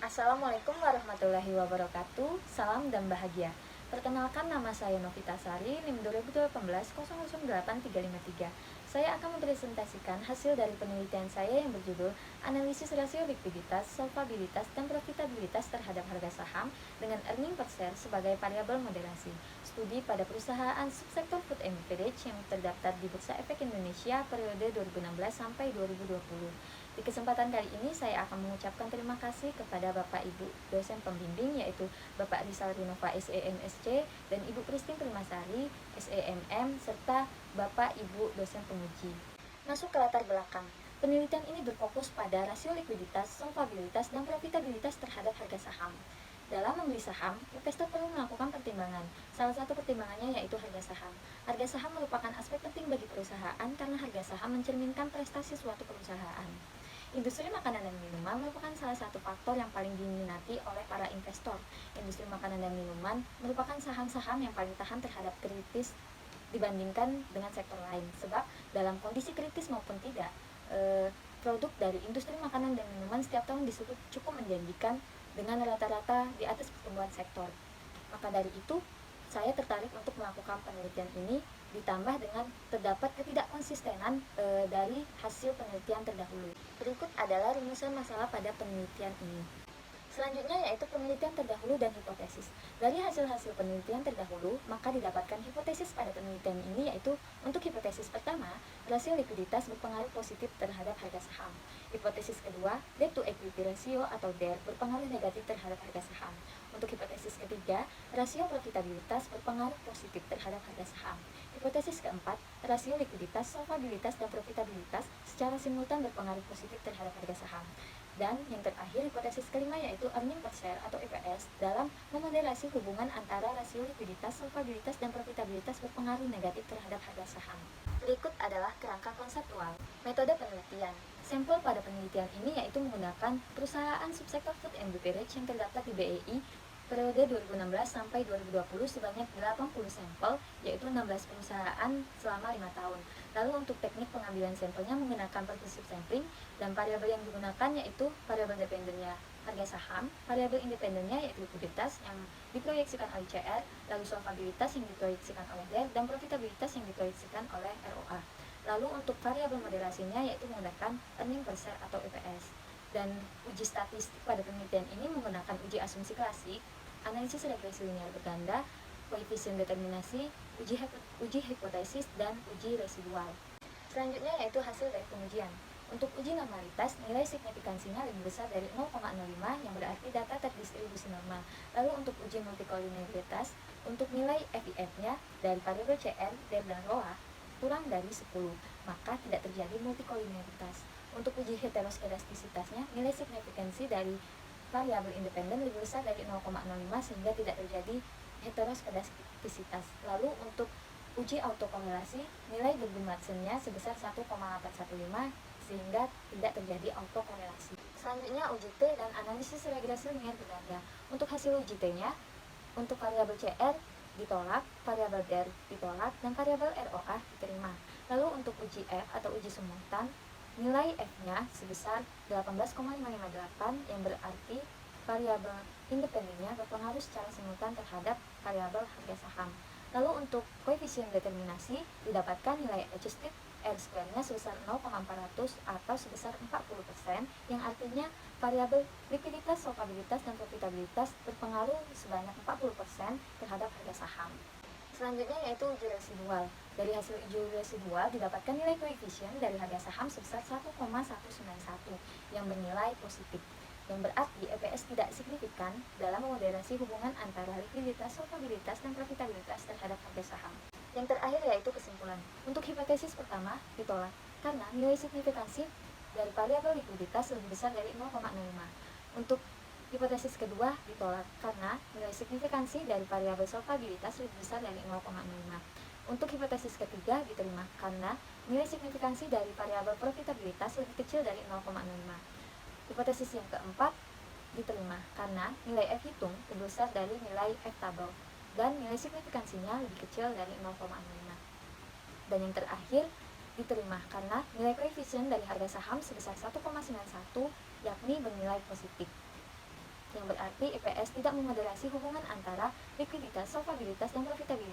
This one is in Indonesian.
Assalamualaikum warahmatullahi wabarakatuh. Salam dan bahagia. Perkenalkan, nama saya Novita Sari, NIM 2018008353. Saya akan mempresentasikan hasil dari penelitian saya yang berjudul Analisis Rasio Likuiditas, Solvabilitas, dan Profitabilitas terhadap harga saham dengan earning per share sebagai variabel moderasi. Studi pada perusahaan subsektor food and beverage yang terdaftar di Bursa Efek Indonesia periode 2016 sampai 2020. Di kesempatan kali ini saya akan mengucapkan terima kasih kepada Bapak Ibu dosen pembimbing, yaitu Bapak Rizal Rinova SEMSC dan Ibu Christine Primasari SEMM, serta Bapak Ibu dosen penguji. Masuk ke latar belakang. Penelitian ini berfokus pada rasio likuiditas, solvabilitas, dan profitabilitas terhadap harga saham. Dalam membeli saham, investor perlu melakukan pertimbangan. Salah satu pertimbangannya yaitu harga saham. Harga saham merupakan aspek penting bagi perusahaan karena harga saham mencerminkan prestasi suatu perusahaan. Industri makanan dan minuman merupakan salah satu faktor yang paling diminati oleh para investor. Industri makanan dan minuman merupakan saham-saham yang paling tahan terhadap kritis dibandingkan dengan sektor lain. Sebab dalam kondisi kritis maupun tidak, produk dari industri makanan dan minuman setiap tahun disebut cukup menjanjikan dengan rata-rata di atas pertumbuhan sektor. Maka dari itu, saya tertarik untuk melakukan penelitian ini, ditambah dengan terdapat ketidakkonsistenan dari hasil penelitian terdahulu. Berikut adalah rumusan masalah pada penelitian ini. Selanjutnya yaitu penelitian terdahulu dan hipotesis. Dari hasil-hasil penelitian terdahulu, maka didapatkan hipotesis pada penelitian ini, yaitu untuk hipotesis pertama, rasio likuiditas berpengaruh positif terhadap harga saham. Hipotesis kedua, debt to equity ratio atau DER berpengaruh negatif terhadap harga saham. Untuk hipotesis ketiga, rasio profitabilitas berpengaruh positif terhadap harga saham. Hipotesis keempat, rasio likuiditas, solvabilitas, dan profitabilitas secara simultan berpengaruh positif terhadap harga saham. Dan yang terakhir, hipotesis kelima yaitu earning per share atau EPS dalam memoderasi hubungan antara rasio likuiditas, solvabilitas, dan profitabilitas berpengaruh negatif terhadap harga saham. Berikut adalah kerangka konseptual. Metode penelitian. Sampel pada penelitian ini yaitu menggunakan perusahaan subsektor food and beverage yang terdaftar di BEI periode 2016 sampai 2020 sebanyak 80 sampel, yaitu 16 perusahaan selama 5 tahun. Lalu untuk teknik pengambilan sampelnya menggunakan pervasive sampling, dan variabel yang digunakan yaitu variabel dependennya harga saham, variabel independennya yaitu likuiditas yang diproyeksikan oleh CR, lalu solvabilitas yang diproyeksikan oleh DER, dan profitabilitas yang diproyeksikan oleh ROA. Lalu untuk variabel moderasinya yaitu menggunakan earning per share atau EPS. Dan uji statistik pada penelitian ini menggunakan uji asumsi klasik, analisis regresi linear berganda, koefisien determinasi, uji hipotesis, dan uji residual. Selanjutnya yaitu hasil dari pengujian. Untuk uji normalitas, nilai signifikansinya lebih besar dari 0,05 yang berarti data terdistribusi normal. Lalu untuk uji multikolinearitas, untuk nilai FIF-nya dari variabel CR, DER, dan ROA kurang dari 10, maka tidak terjadi multikolinearitas. Untuk uji heteroskedastisitasnya, nilai signifikansi dari variabel independen lebih besar dari 0,05 sehingga tidak terjadi heteroskedastisitas. Lalu untuk uji autokorelasi, nilai Debrun-Madsen-nya sebesar 1,815 sehingga tidak terjadi autokorelasi. Selanjutnya uji T dan analisis regresi linear berganda. Untuk hasil uji T-nya, untuk variabel CR ditolak, variabel DER ditolak, dan variabel ROA diterima. Lalu untuk uji F atau uji simultan, nilai F-nya sebesar 18,558 yang berarti variabel independennya berpengaruh secara simultan terhadap variabel harga saham. Lalu untuk koefisien determinasi didapatkan nilai adjusted R-square-nya sebesar 0,400 atau sebesar 40%, yang artinya variabel likuiditas, solvabilitas, dan profitabilitas berpengaruh sebanyak 40% terhadap harga saham. Selanjutnya yaitu uji residual. Dari hasil uji residual didapatkan nilai koefisien dari harga saham sebesar 1,191 yang bernilai positif, yang berarti EPS tidak signifikan dalam memoderasi hubungan antara likuiditas, solvabilitas, dan profitabilitas terhadap harga saham. Yang terakhir yaitu kesimpulan. Untuk hipotesis pertama ditolak karena nilai signifikansi dari variabel likuiditas lebih besar dari 0,05. Untuk hipotesis kedua ditolak karena nilai signifikansi dari variabel solvabilitas lebih besar dari 0,05. Untuk hipotesis ketiga diterima karena nilai signifikansi dari variabel profitabilitas lebih kecil dari 0,05. Hipotesis yang keempat diterima karena nilai F hitung lebih besar dari nilai F tabel dan nilai signifikansinya lebih kecil dari 0,05. Dan yang terakhir diterima karena nilai koefisien dari harga saham sebesar 1,91 yakni bernilai positif. berarti EPS tidak memoderasi hubungan antara likuiditas, solvabilitas, dan profitabilitas.